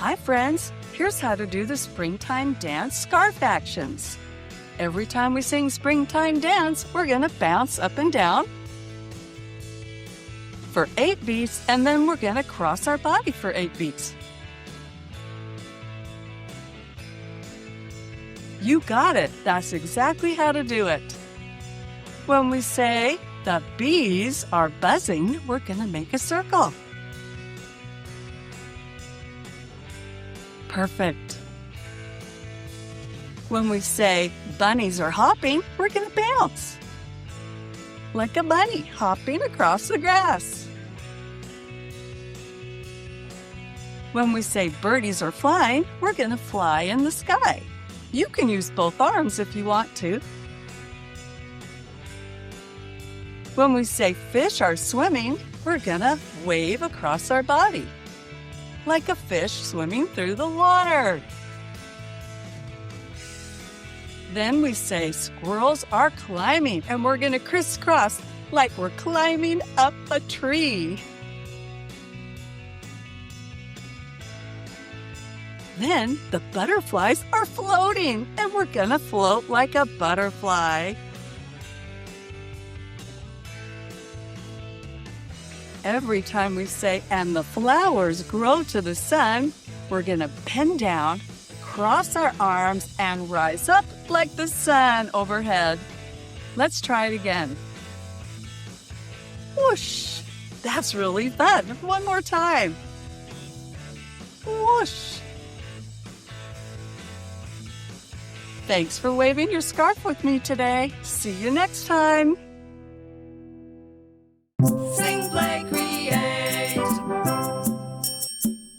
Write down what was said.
Hi friends, here's how to do the springtime dance scarf actions. Every time we sing springtime dance, we're gonna bounce up and down for 8 beats, and then we're gonna cross our body for 8 beats. You got it, that's exactly how to do it. When we say the bees are buzzing, we're gonna make a circle. Perfect. When we say bunnies are hopping, we're going to bounce like a bunny hopping across the grass. When we say birdies are flying, we're going to fly in the sky. You can use both arms if you want to. When we say fish are swimming, we're going to wave across our body like a fish swimming through the water. Then we say squirrels are climbing, and we're going to crisscross like we're climbing up a tree. Then the butterflies are floating, and we're going to float like a butterfly. Every time we say, and the flowers grow to the sun, we're going to bend down, cross our arms, and rise up like the sun overhead. Let's try it again. Whoosh! That's really fun. One more time. Whoosh! Thanks for waving your scarf with me today. See you next time.